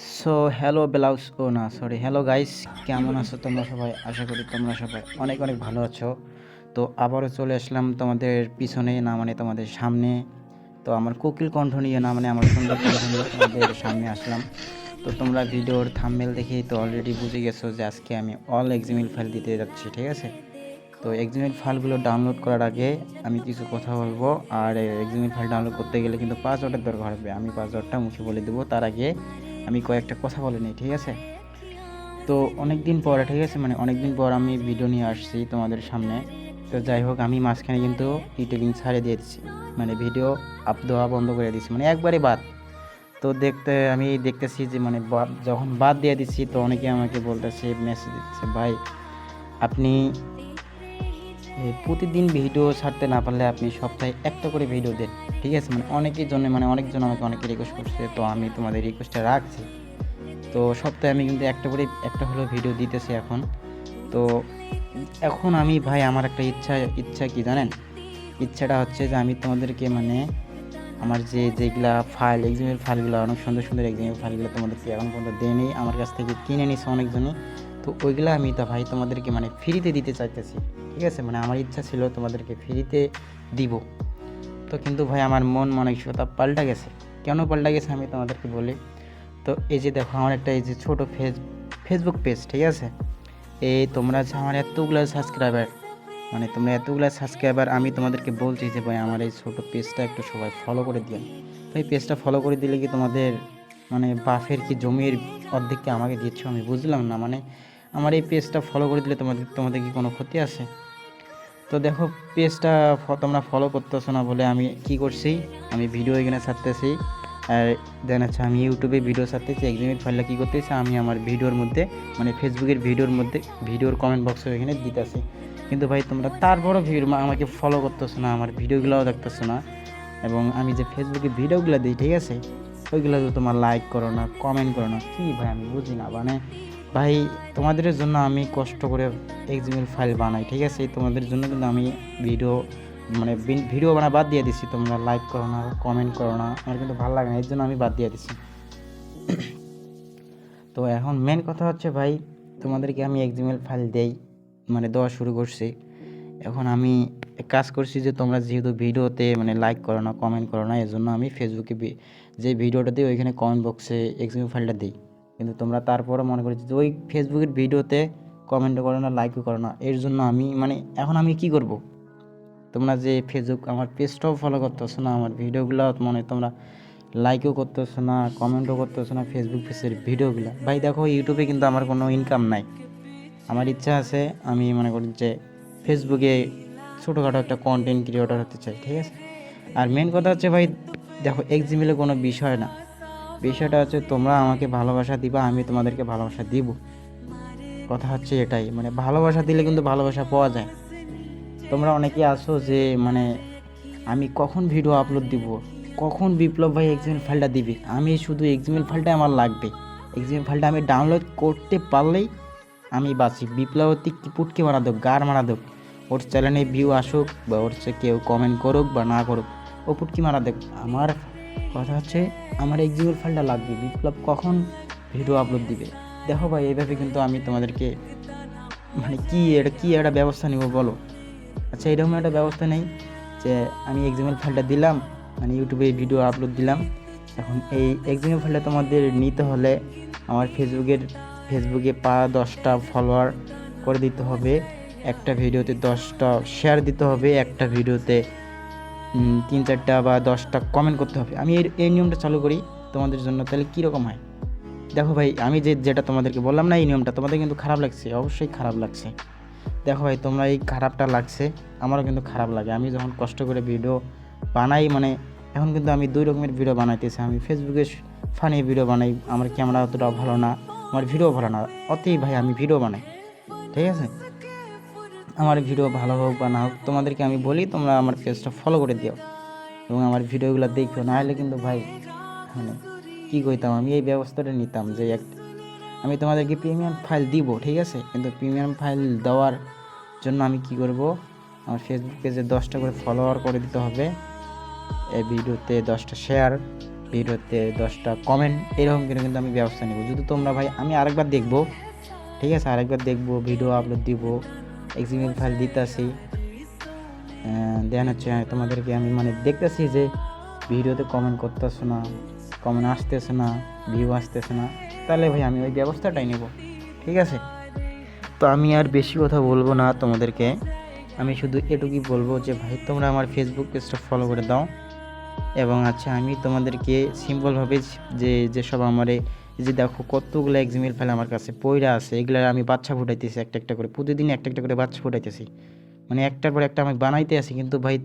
So hello blouse ও না sorry hello guys, কেমন আছো তোমরা সবাই? আশা করি তোমরা সবাই অনেক অনেক ভালো আছো। তো আবারও চলে আসলাম তোমাদের পিছনে, না মানে তোমাদের সামনে। তো আমার কোকিল কণ্ঠ নিয়ে, না মানে আমার সুন্দর কণ্ঠ নিয়ে তোমাদের সামনে আসলাম। তো তোমরা ভিডিওর থাম্বনেল দেখেই তো অলরেডি বুঝে গেছো যে আজকে আমি অল এক্সএমএল ফাইল দিতে যাচ্ছি, ঠিক আছে? তো এক্সএমএল ফাইলগুলো ডাউনলোড করার আগে আমি কিছু কথা বলবো। আর এক্সএমএল ফাইল ডাউনলোড করতে গেলে কিন্তু পাসওয়ার্ডের দরকার হবে। আমি পাসওয়ার্ডটা মুখে বলে দেবো, তার আগে আমি কয়েকটা কথা বলে নিই, ঠিক আছে? তো অনেক দিন পরে, ঠিক আছে, মানে অনেক দিন পর আমি ভিডিও নিয়ে আসছি তোমাদের সামনে। তো যাই হোক, আমি মাঝখানে কিন্তু ইউটিউবিং ছাড়ে দিয়েছি, মানে ভিডিও আপ দেওয়া বন্ধ করে দিয়েছি, মানে একবারে বাদ। তো আমি দেখতেছি যে মানে যখন বাদ দিয়ে দিচ্ছি, তো অনেকে আমাকে বলতেছে, মেসেজ দিচ্ছে, ভাই আপনি প্রতিদিন ভিডিও ছাড়তে না পারলে আপনি সপ্তাহে একটা করে ভিডিও দেন, ঠিক আছে? মানে অনেকের জন্য, মানে অনেকজন আমাকে অনেকে রিকোয়েস্ট করছে, তো আমি তোমাদের রিকোয়েস্টটা রাখছি। তো সপ্তাহে আমি কিন্তু একটা হলেও ভিডিও দিতেছি এখন। তো এখন আমি ভাই, আমার একটা ইচ্ছা কি জানেন? ইচ্ছাটা হচ্ছে যে আমি তোমাদেরকে মানে আমার যেগুলা ফাইল, এক্সএমএল ফাইলগুলো, অনেক সুন্দর সুন্দর এক্সএমএল ফাইলগুলো তোমাদেরকে এখন পর্যন্ত দেয়নি, আমার কাছ থেকে কিনে নিছে অনেকজনই। তো ওইগুলো আমি তো ভাই তোমাদেরকে মানে ফ্রিতে দিতে চাইতেছি, ঠিক আছে? মানে আমার ইচ্ছা ছিল তোমাদেরকে ফ্রিতে দিব। তো কিন্তু ভাই আমার মন মানসিকতা পাল্টা গেছে। কেন পাল্টা গেছে আমি তোমাদেরকে বলি। তো এই যে দেখো, আমার একটা এই যে ছোটো ফেসবুক পেজ, ঠিক আছে? এই তোমরা যে আমার এতগুলো সাবস্ক্রাইবার, মানে তোমরা এতগুলো সাবস্ক্রাইবার, আমি তোমাদেরকে বলছি যে ভাই আমার এই ছোটো পেজটা একটু সবাই ফলো করে দিন। তো এই পেজটা ফলো করে দিলে কি তোমাদের মানে বাফের কি জমির অর্ধেক কি আমাকে দিচ্ছ? আমি বুঝলাম না। মানে আমার এই পেজটা ফলো করে দিলে তোমাদের কি কোনো ক্ষতি আছে? তো দেখো, পেজটা তোমরা ফলো করতেছো না বলে আমি কি করছি, আমি ভিডিও এখানে ছাড়তেছি। আর দেন আচ্ছা, আমি ইউটিউবে ভিডিও ছাড়তেছি, এক্সএমএল ফাইলটা কী করতেছি, আমি আমার ভিডিওর মধ্যে মানে ফেসবুকের ভিডিওর মধ্যে ভিডিওর কমেন্ট বক্সে এখানে দিতেছি। কিন্তু ভাই তোমরা তারপরও আমাকে ফলো করতেছো না, আমার ভিডিওগুলোও দেখতেছো না। এবং আমি যে ফেসবুকে ভিডিওগুলো দিই, ঠিক আছে, ওইগুলো তো তোমার লাইক করো না, কমেন্ট করো না, কী ভাই আমি বুঝি না। মানে ভাই তোমাদের জন্য আমি কষ্ট করে এক্সএমএল ফাইল বানাই, ঠিক আছে? তোমাদের জন্য কিন্তু আমি ভিডিও মানে ভিডিও বানা বাদ দিয়ে দিছি। তোমরা লাইক করো না, কমেন্ট করো না, আমার কিন্তু ভালো লাগে না, এর জন্য আমি বাদ দিয়ে দিছি। তো এখন মেন কথা হচ্ছে ভাই, তোমাদেরকে আমি এক্সএমএল ফাইল দেই, মানে দেওয়া শুরু করছি। এখন আমি এক কাজ করছি যে তোমরা যেহেতু ভিডিওতে মানে লাইক করো না, কমেন্ট করো না, এর জন্য আমি ফেসবুকে যে ভিডিওটা দিই ওইখানে কমেন্ট বক্সে এক্সএমএল ফাইলটা দিই। কিন্তু তোমরা তারপরও মনে করছি যে ওই ফেসবুকের ভিডিওতে কমেন্টও করো না, লাইকও করো না, এর জন্য আমি মানে এখন আমি কি করব? তোমরা যে ফেসবুক আমার পেজটাও ফলো করতেছো না, আমার ভিডিওগুলো মানে তোমরা লাইকও করতেছো না, কমেন্টও করতেছো না ফেসবুক পেজের ভিডিওগুলো। ভাই দেখো, ইউটিউবে কিন্তু আমার কোনো ইনকাম নাই। আমার ইচ্ছা আছে, আমি মনে করি যে ফেসবুকে ছোটোখাটো একটা কন্টেন্ট ক্রিয়েটর হতে চাই, ঠিক আছে? আর মেন কথা হচ্ছে ভাই, দেখো এক্সএমএলে কোনো বিষয় না, বিষয়টা হচ্ছে তোমরা আমাকে ভালোবাসা দিবা, আমি তোমাদেরকে ভালোবাসা দিব। কথা হচ্ছে এটাই, মানে ভালোবাসা দিলে কিন্তু ভালোবাসা পাওয়া যায়। তোমরা অনেকে আসো যে মানে আমি কখন ভিডিও আপলোড দিব, কখন বিপ্লব ভাই এক্সএমএল ফাইলটা দিবে, আমি শুধু এক্সএমএল ফাইলটা আমার লাগবে। এক্সএমএল ফাইলটা আমি ডাউনলোড করতে পারলেই আমি বাঁচি। বিপ্লব পুটকি মারা দোক, গার মারা দোক, ওর চ্যানেলে ভিউ আসুক বা ওর কেউ কমেন্ট করুক বা না করুক, ও পুটকি মারা দেখ। আমার কথা হচ্ছে আমার এক্সএমএল ফাইলটা লাগবে। বিপ্লব কখন ভিডিও আপলোড দিবে? দেখো ভাই, এইভাবে কিন্তু আমি তোমাদেরকে মানে কি একটা ব্যবস্থা নিব বলো? আচ্ছা, এরকম একটা ব্যবস্থা নেই যে আমি এক্সএমএল ফাইলটা দিলাম, মানে ইউটিউবে ভিডিও আপলোড দিলাম। এখন এই এক্সএমএল ফাইলটা তোমাদের নিতে হলে আমার ফেসবুকে 10টা ফলোয়ার করে দিতে হবে, একটা ভিডিওতে 10টা শেয়ার দিতে হবে, একটা ভিডিওতে 3-4টা বা 10টা কমেন্ট করতে হবে। আমি এই নিয়মটা চালু করি তোমাদের জন্য, তাহলে কীরকম হয়? দেখো ভাই, আমি যেটা তোমাদেরকে বললাম না, এই নিয়মটা তোমাদের কিন্তু খারাপ লাগছে, অবশ্যই খারাপ লাগছে। দেখো ভাই, তোমরা এই খারাপটা লাগছে, আমারও কিন্তু খারাপ লাগে। আমি যখন কষ্ট করে ভিডিও বানাই, মানে এখন কিন্তু আমি 2 রকমের ভিডিও বানাইতেছি। আমি ফেসবুকে ফানি ভিডিও বানাই, আমার ক্যামেরা অতটাও ভালো না, আমার ভিডিও ভালো না, অতই ভাই আমি ভিডিও বানাই, ঠিক আছে? আমার ভিডিও ভালো হোক বা না হোক, তোমাদেরকে আমি বলি তোমরা আমার পেজটা ফলো করে দিও এবং আমার ভিডিওগুলো দেখো। না হলে কিন্তু ভাই মানে কী কইতাম, আমি এই ব্যবস্থাটা নিতাম যে আমি তোমাদেরকে প্রিমিয়াম ফাইল দিব, ঠিক আছে? কিন্তু প্রিমিয়াম ফাইল দেওয়ার জন্য আমি কি করব, আমার ফেসবুক পেজে 10টা করে ফলোয়ার করে দিতে হবে, এই ভিডিওতে 10টা শেয়ার, ভিডিওতে 10টা কমেন্ট, এরকম করে কিন্তু আমি ব্যবস্থা নেব। যদি তোমরা ভাই, আমি আরেকবার দেখব, ঠিক আছে, আরেকবার দেখব, ভিডিও আপলোড দিব, এক্সএমএল ফাইল দিতেছি, দেন হচ্ছে তোমাদেরকে আমি মানে দেখতেছি যে ভিডিওতে কমেন্ট করতেছো না, কমেন্ট আসতেছে না, ভিউ আসতেছে না, তাহলে ভাই আমি ওই ব্যবস্থাটাই নেব, ঠিক আছে। তো আমি আর বেশি কথা বলবো না তোমাদেরকে, আমি শুধু এটুকুই বলবো যে ভাই তোমরা আমার ফেসবুক পেজটা ফলো করে দাও। এবং আচ্ছা, আমি তোমাদেরকে সিম্পলভাবে যেসব আমার এই যে দেখো কতগুলো এক্সএমএল ফাইল আমার কাছে পইরা আছে, এগুলো আমি বাচ্চা ফুটাইতেছি একটা একটা করে, প্রতিদিন একটা একটা করে বাচ্চা ফুটাইতেছি, মানে একটার পর একটা আমি বানাইতে আছি। কিন্তু ভাই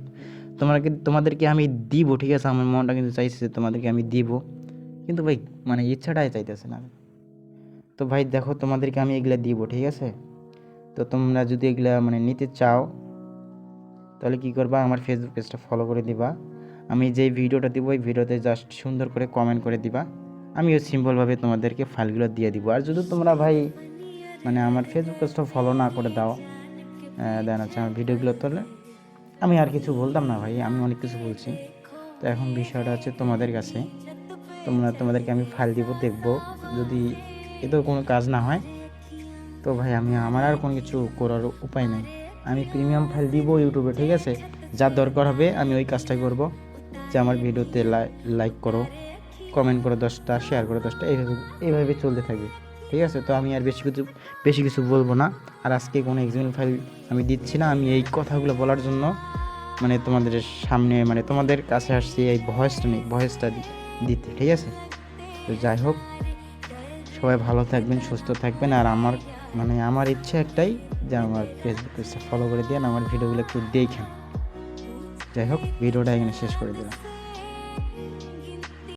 তোমাদেরকে আমি দিব, ঠিক আছে, আমার মনটা কিন্তু চাইছে যে তোমাদেরকে আমি দিব, কিন্তু ভাই মানে ইচ্ছাটাই চাইতেছে না। তো ভাই দেখো, তোমাদেরকে আমি এগুলা দিব, ঠিক আছে। তো তোমরা যদি এগুলা মানে নিতে চাও, তাহলে কি করবা, আমার ফেসবুক পেজটা ফলো করে দিবা। আমি যেই ভিডিওটা দিব ওই ভিডিওতে জাস্ট সুন্দর করে কমেন্ট করে দিবা, আমিও সিম্পলভাবে তোমাদেরকে ফাইলগুলো দিয়ে দিব। আর যদি তোমরা ভাই মানে আমার ফেসবুক পেজটা ফলো না করে দাও, দেন হচ্ছে আমার ভিডিওগুলো, তাহলে আমি আর কিছু বলতাম না ভাই, আমি অনেক কিছু বলছি। তো এখন বিষয়টা হচ্ছে তোমাদের কাছে, তোমাদেরকে আমি ফাইল দিব, দেখবো যদি এতেও কোনো কাজ না হয়, তো ভাই আমার আর কোনো কিছু করার উপায় নেই, আমি প্রিমিয়াম ফাইল দিব ইউটিউবে, ঠিক আছে। যার দরকার হবে আমি ওই কাজটাই করব, যে আমার ভিডিওতে লাইক করো, কমেন্ট করো 10টা, শেয়ার করো 10টা, এইভাবে চলতে থাকবে, ঠিক আছে। তো আমি আর বেশি কিছু বলবো না। আর আজকে কোনো এক্সএমএল ফাইল আমি দিচ্ছি না, আমি এই কথাগুলো বলার জন্য মানে তোমাদের সামনে মানে তোমাদের কাছে আসছি এই ভয়েসটা দিতে, ঠিক আছে। তো যাই হোক, সবাই ভালো থাকবেন, সুস্থ থাকবেন। আর আমার ইচ্ছা একটাই, যে আমার ফেসবুক পেজটা ফলো করে দিন, আমার ভিডিওগুলো একটু দেখেন। যাই হোক, ভিডিওটা এখানে শেষ করে দিলাম।